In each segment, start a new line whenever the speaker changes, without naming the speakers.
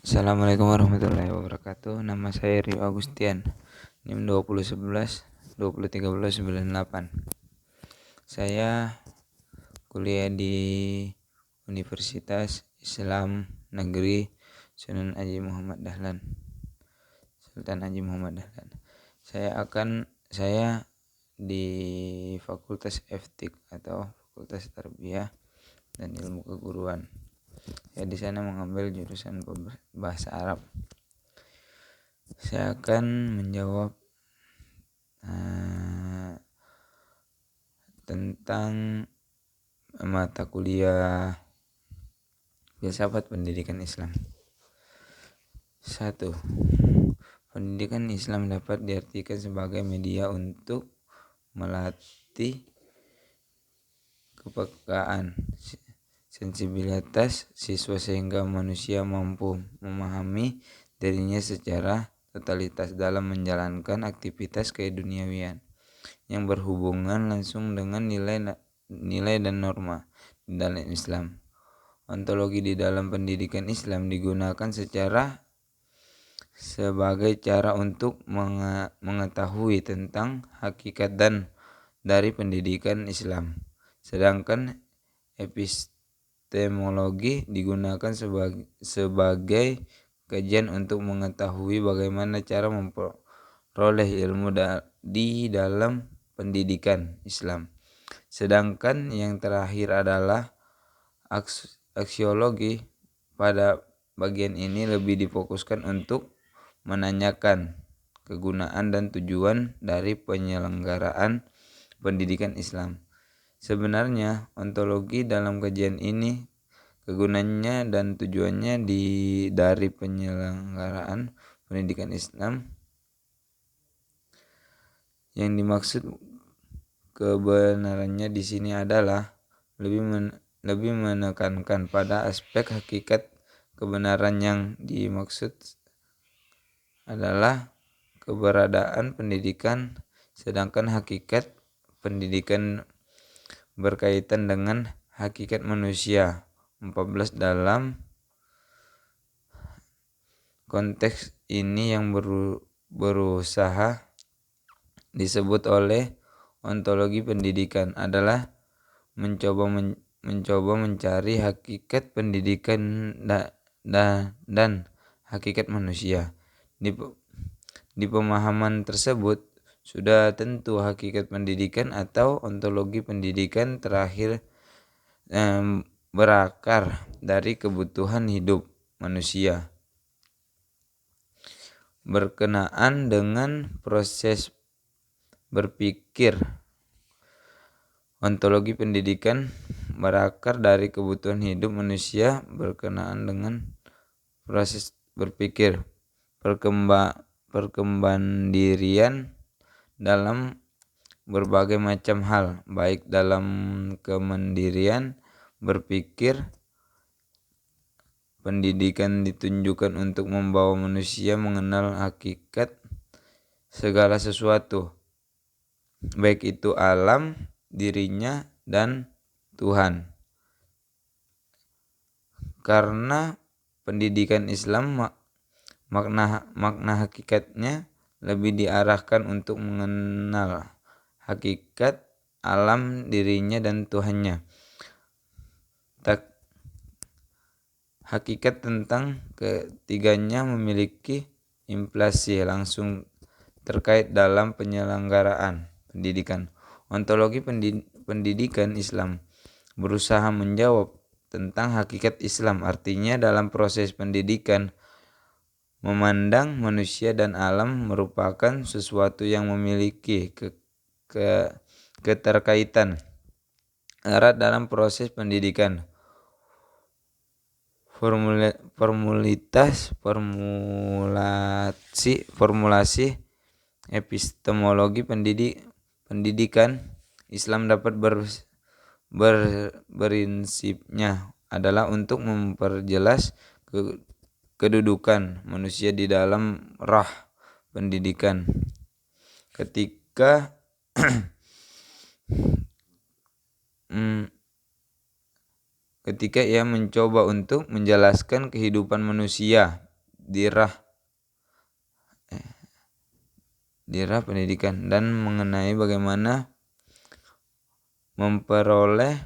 Assalamualaikum warahmatullahi wabarakatuh. Nama saya Rio Agustian. NIM 2011 2013 98. Saya kuliah di Universitas Islam Negeri Sultan Haji Muhammad Dahlan. Saya di Fakultas FTIK atau Fakultas Tarbiyah dan Ilmu Keguruan. Saya di sana mengambil jurusan bahasa Arab. Saya akan menjawab tentang mata kuliah filsafat pendidikan Islam. 1. Pendidikan Islam dapat diartikan sebagai media untuk melatih kepekaan sensibilitas siswa sehingga manusia mampu memahami dirinya secara totalitas dalam menjalankan aktivitas keduniawian yang berhubungan langsung dengan nilai dan norma di dalam Islam. Ontologi di dalam pendidikan Islam digunakan sebagai cara untuk mengetahui tentang hakikat dan dari pendidikan Islam. Sedangkan epistemologi digunakan sebagai kajian untuk mengetahui bagaimana cara memperoleh ilmu di dalam pendidikan Islam. Sedangkan yang terakhir adalah aksiologi. Pada bagian ini lebih difokuskan untuk menanyakan kegunaan dan tujuan dari penyelenggaraan pendidikan Islam. Sebenarnya ontologi dalam kajian ini kegunaannya dan tujuannya dari penyelenggaraan pendidikan Islam. Yang dimaksud kebenarannya di sini adalah lebih menekankan pada aspek hakikat kebenaran. Yang dimaksud adalah keberadaan pendidikan, sedangkan hakikat pendidikan berkaitan dengan hakikat manusia. 14. Dalam konteks ini yang berusaha disebut oleh ontologi pendidikan adalah mencoba mencari hakikat pendidikan dan hakikat manusia. Di pemahaman tersebut sudah tentu hakikat pendidikan atau ontologi pendidikan terakhir berakar dari kebutuhan hidup manusia berkenaan dengan proses berpikir. Ontologi pendidikan berakar dari kebutuhan hidup manusia berkenaan dengan proses berpikir, perkembangan dirian dalam berbagai macam hal, baik dalam kemandirian berpikir. Pendidikan ditunjukkan untuk membawa manusia mengenal hakikat segala sesuatu, baik itu alam, dirinya, dan Tuhan. Karena pendidikan Islam makna hakikatnya lebih diarahkan untuk mengenal hakikat alam, dirinya, dan Tuhannya. Hakikat tentang ketiganya memiliki implikasi langsung terkait dalam penyelenggaraan pendidikan. Ontologi pendidikan Islam berusaha menjawab tentang hakikat Islam, artinya dalam proses pendidikan memandang manusia dan alam merupakan sesuatu yang memiliki keterkaitan erat dalam proses pendidikan. Formulasi epistemologi pendidikan Islam dapat berprinsipnya adalah untuk memperjelas kedudukan manusia di dalam rah pendidikan. Ketika ia mencoba untuk menjelaskan kehidupan manusia dirah pendidikan dan mengenai bagaimana memperoleh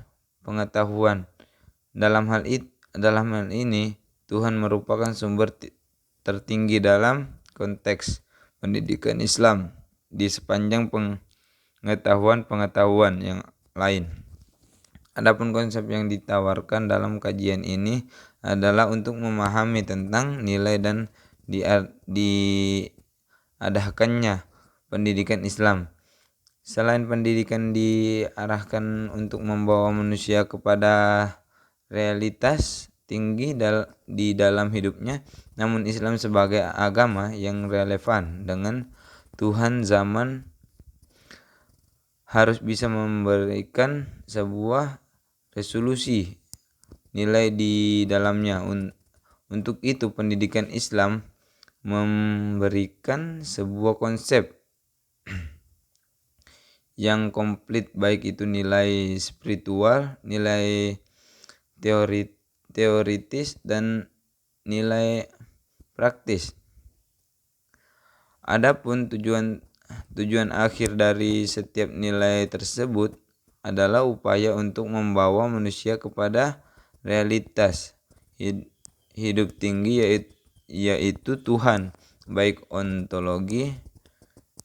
pengetahuan. Dalam hal ini Tuhan merupakan sumber tertinggi dalam konteks pendidikan Islam di sepanjang pengetahuan yang lain. Adapun konsep yang ditawarkan dalam kajian ini adalah untuk memahami tentang nilai dan diadakannya pendidikan Islam. Selain pendidikan diarahkan untuk membawa manusia kepada realitas tinggi di dalam hidupnya, namun Islam sebagai agama yang relevan dengan Tuhan zaman harus bisa memberikan sebuah resolusi nilai di dalamnya. Untuk itu pendidikan Islam memberikan sebuah konsep yang komplit, baik itu nilai spiritual, nilai teoritis dan nilai praktis. Adapun tujuan akhir dari setiap nilai tersebut adalah upaya untuk membawa manusia kepada realitas hidup tinggi yaitu Tuhan, baik ontologi,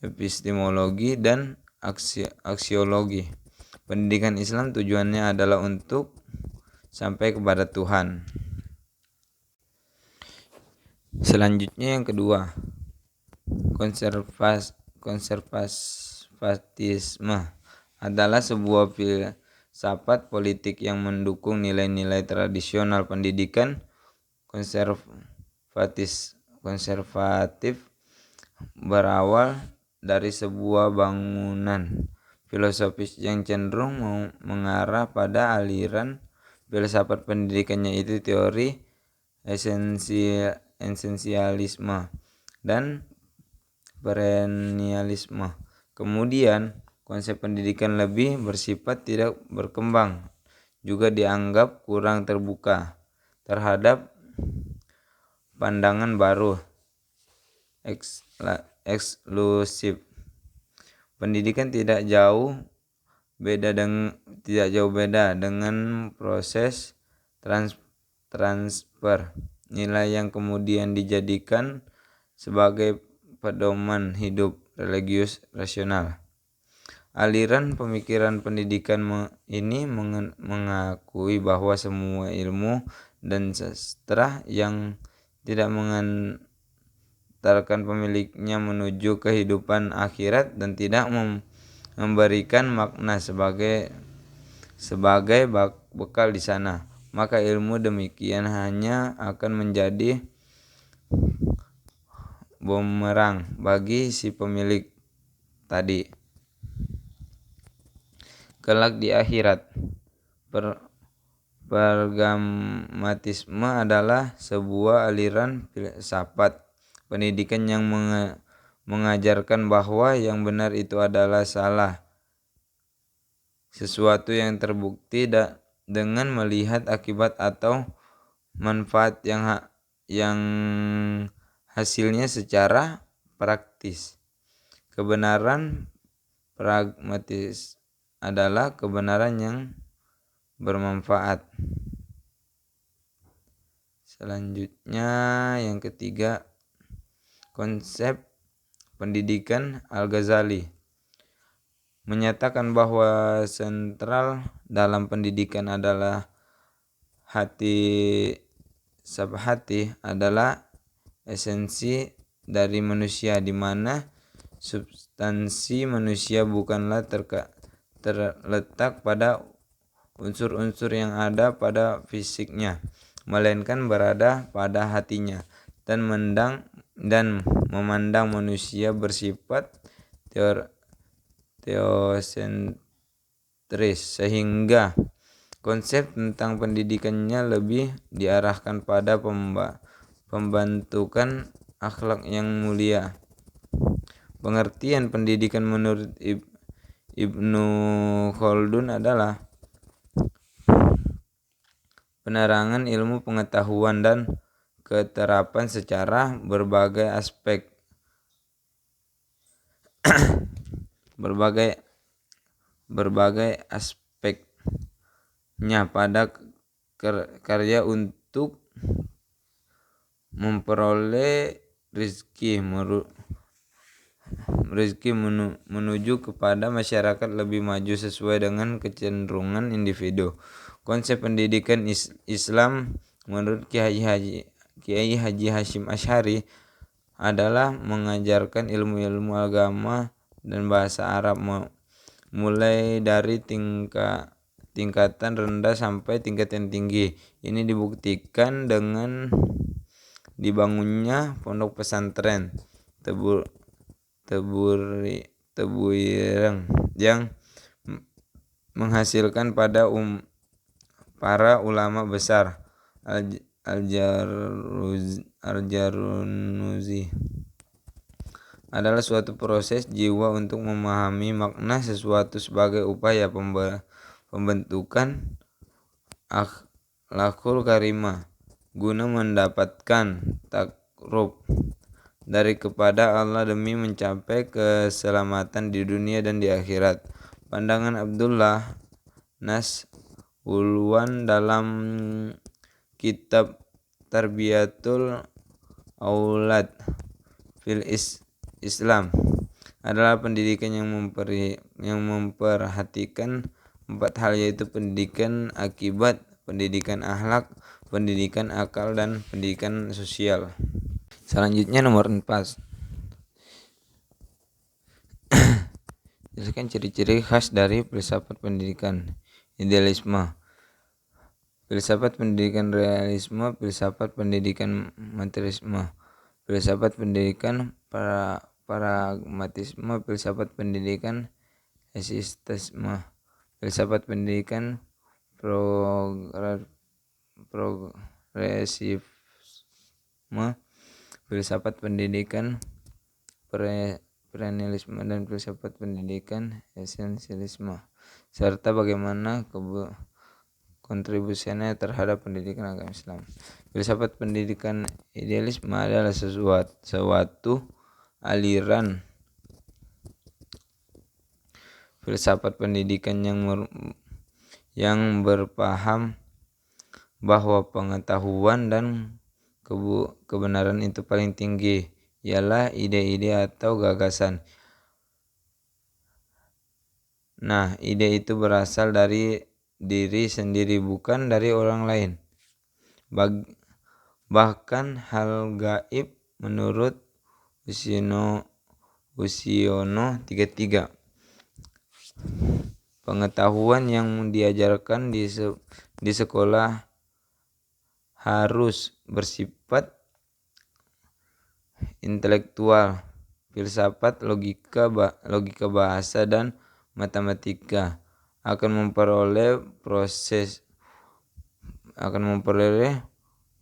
epistemologi dan aksiologi. Pendidikan Islam tujuannya adalah untuk sampai kepada Tuhan. Selanjutnya yang kedua, konservatisme adalah sebuah filsafat politik yang mendukung nilai-nilai tradisional. Pendidikan konservatif berawal dari sebuah bangunan filosofis yang cenderung mengarah pada aliran filsafat pendidikannya, itu teori esensialisme dan perennialisme. Kemudian konsep pendidikan lebih bersifat tidak berkembang juga dianggap kurang terbuka terhadap pandangan baru, eksklusif. Pendidikan tidak jauh beda dengan proses transfer nilai yang kemudian dijadikan sebagai pedoman hidup religius rasional. Aliran pemikiran pendidikan ini mengakui bahwa semua ilmu dan sastra yang tidak mengantarkan pemiliknya menuju kehidupan akhirat dan tidak memberikan makna sebagai bekal di sana, maka ilmu demikian hanya akan menjadi bumerang bagi si pemilik tadi kelak di akhirat. Pragmatisme adalah sebuah aliran filsafat pendidikan yang mengajarkan bahwa yang benar itu adalah salah, sesuatu yang terbukti dengan melihat akibat atau manfaat yang hasilnya secara praktis. Kebenaran pragmatis adalah kebenaran yang bermanfaat. Selanjutnya yang ketiga, konsep pendidikan Al-Ghazali menyatakan bahwa sentral dalam pendidikan adalah hati adalah esensi dari manusia, di mana substansi manusia bukanlah terletak pada unsur-unsur yang ada pada fisiknya, melainkan berada pada hatinya, dan memandang manusia bersifat teosentris, sehingga konsep tentang pendidikannya lebih diarahkan pada pembentukan akhlak yang mulia. Pengertian pendidikan menurut Ibnu Khaldun adalah penerangan ilmu pengetahuan dan keterapan secara berbagai aspeknya pada karya untuk memperoleh rezeki menuju kepada masyarakat lebih maju sesuai dengan kecenderungan individu. Konsep pendidikan Islam menurut Kiai Haji Hashim Asy'ari adalah mengajarkan ilmu-ilmu agama dan bahasa Arab mulai dari tingkatan rendah sampai tingkatan tinggi. Ini dibuktikan dengan dibangunnya pondok pesantren Tebuireng yang menghasilkan para ulama besar. Al-Jarunuzi adalah suatu proses jiwa untuk memahami makna sesuatu sebagai upaya pembentukan akhlakul karimah guna mendapatkan takrub dari kepada Allah demi mencapai keselamatan di dunia dan di akhirat. Pandangan Abdullah Nas Ulwan dalam kitab Tarbiyatul Aulad fil Islam adalah pendidikan yang memperhatikan 4 hal, yaitu pendidikan akibat, pendidikan akhlak, pendidikan akal, dan pendidikan sosial. Selanjutnya nomor 4. Jelaskan ciri-ciri khas dari filsafat pendidikan idealisme, filsafat pendidikan realisme, filsafat pendidikan materialisme, filsafat pendidikan pragmatisme, filsafat pendidikan eksistensialisme, filsafat pendidikan progresifisme, filsafat pendidikan perennialisme, dan filsafat pendidikan esensialisme, serta bagaimana kontribusinya terhadap pendidikan agama Islam. Filsafat pendidikan idealisme adalah suatu aliran filsafat pendidikan yang berpaham bahwa pengetahuan dan kebenaran itu paling tinggi, ialah ide-ide atau gagasan. Nah, ide itu berasal dari diri sendiri, bukan dari orang lain. Bahkan hal gaib menurut Usiono 33. Pengetahuan yang diajarkan di sekolah harus bersifat intelektual, filsafat, logika bahasa, dan matematika. Akan memperoleh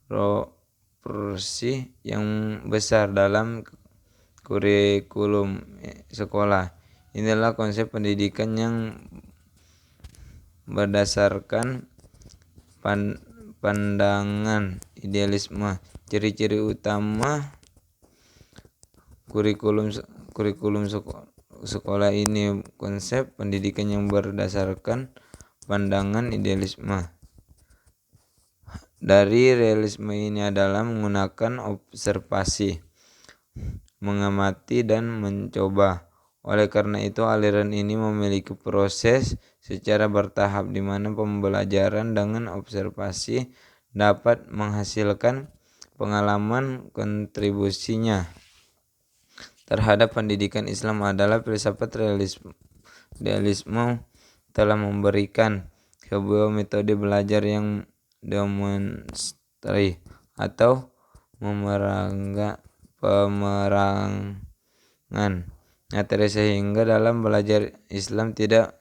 proporsi yang besar dalam kurikulum sekolah. Inilah konsep pendidikan yang berdasarkan pandangan idealisme. Ciri-ciri utama kurikulum sekolah ini: konsep pendidikan yang berdasarkan pandangan idealisme. Dari realisme ini adalah menggunakan observasi, mengamati, dan mencoba. Oleh karena itu, aliran ini memiliki proses secara bertahap di mana pembelajaran dengan observasi dapat menghasilkan pengalaman. Kontribusinya terhadap pendidikan Islam adalah filsafat realisme telah memberikan sebuah metode belajar yang demonstrasi atau pemerangan materi, sehingga dalam belajar Islam tidak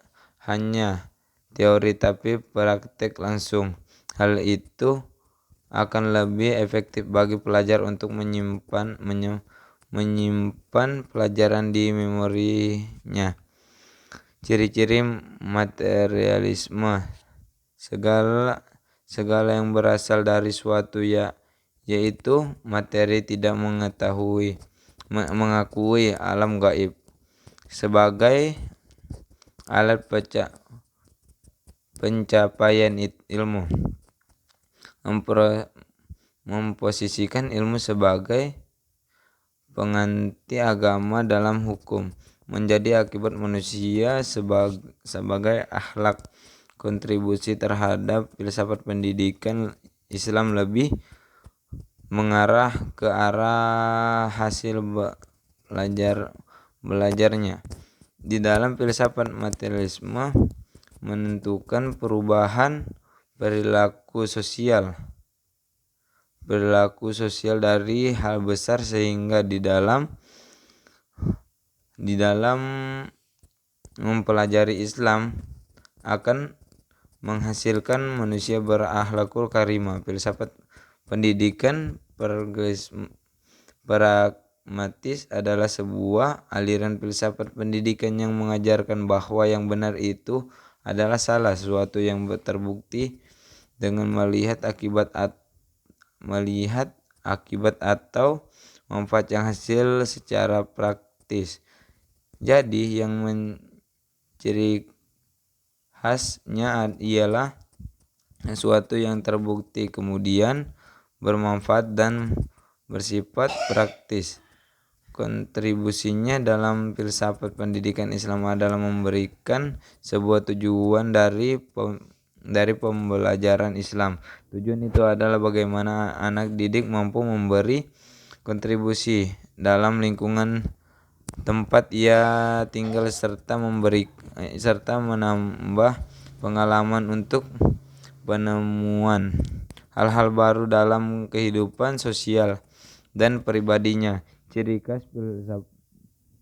hanya teori tapi praktek langsung. Hal itu akan lebih efektif bagi pelajar untuk menyimpan pelajaran di memorinya. Ciri-ciri materialisme: segala yang berasal dari suatu yaitu materi tidak mengakui alam gaib sebagai alat pencapaian ilmu, memposisikan ilmu sebagai pengganti agama dalam hukum, menjadi akibat manusia sebagai akhlak. Kontribusi terhadap filsafat pendidikan Islam lebih mengarah ke arah hasil belajarnya. Di dalam filsafat materialisme menentukan perubahan perilaku sosial dari hal besar, sehingga di dalam mempelajari Islam akan menghasilkan manusia berakhlakul karimah. Filsafat pendidikan pragmatis adalah sebuah aliran filsafat pendidikan yang mengajarkan bahwa yang benar itu adalah salah, sesuatu yang terbukti dengan melihat akibat atau manfaat yang hasil secara praktis. Jadi yang ciri khasnya ialah sesuatu yang terbukti kemudian bermanfaat dan bersifat praktis. Kontribusinya dalam filsafat pendidikan Islam adalah memberikan sebuah tujuan dari pembelajaran Islam. Tujuan itu adalah bagaimana anak didik mampu memberi kontribusi dalam lingkungan tempat ia tinggal serta menambah pengalaman untuk penemuan hal-hal baru dalam kehidupan sosial dan pribadinya. Ciri khas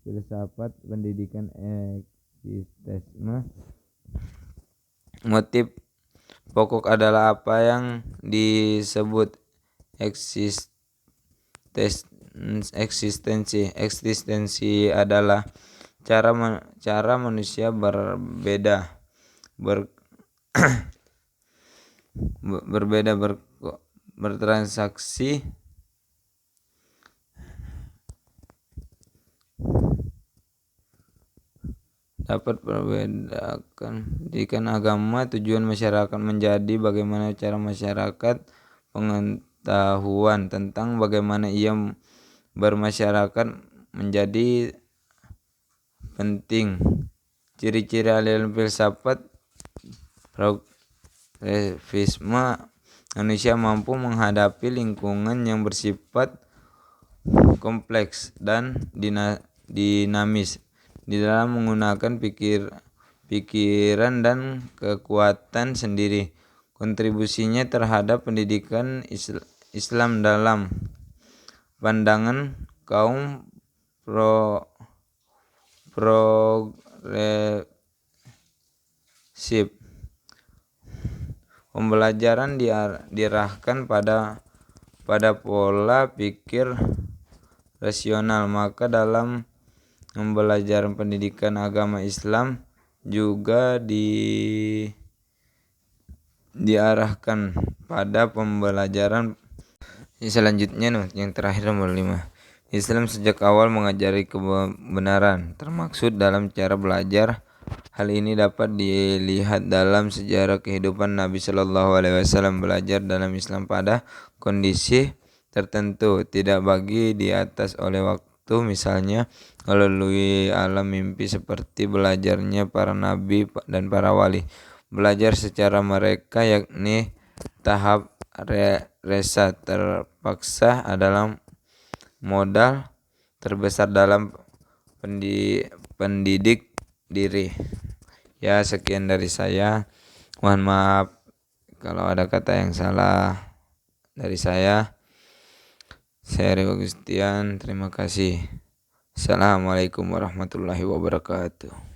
filsafat pendidikan eksistensisme. Motif pokok adalah apa yang disebut eksistensi. Eksistensi adalah cara manusia bertransaksi dapat membedakan pendidikan agama. Tujuan masyarakat menjadi bagaimana cara masyarakat pengetahuan tentang bagaimana ia bermasyarakat menjadi penting. Ciri-ciri aliran filsafat progresivisme. Manusia mampu menghadapi lingkungan yang bersifat kompleks dan dinamis di dalam menggunakan pikiran dan kekuatan sendiri. Kontribusinya terhadap pendidikan Islam dalam pandangan kaum progresif. Pembelajaran diarahkan pada pola pikir rasional, maka dalam pembelajaran pendidikan agama Islam juga diarahkan pada pembelajaran selanjutnya. Yang terakhir nomor 5. Islam sejak awal mengajari kebenaran, termaksud dalam cara belajar. Hal ini dapat dilihat dalam sejarah kehidupan Nabi Shallallahu Alaihi Wasallam. Belajar dalam Islam pada kondisi tertentu tidak bagi di atas oleh waktu, misalnya melalui alam mimpi seperti belajarnya para nabi dan para wali. Belajar secara mereka, yakni tahap resa terpaksa, adalah modal terbesar dalam pendidik diri. Ya, sekian dari saya. Mohon maaf kalau ada kata yang salah dari saya. Saya Rio Agustian, terima kasih. Assalamualaikum warahmatullahi wabarakatuh.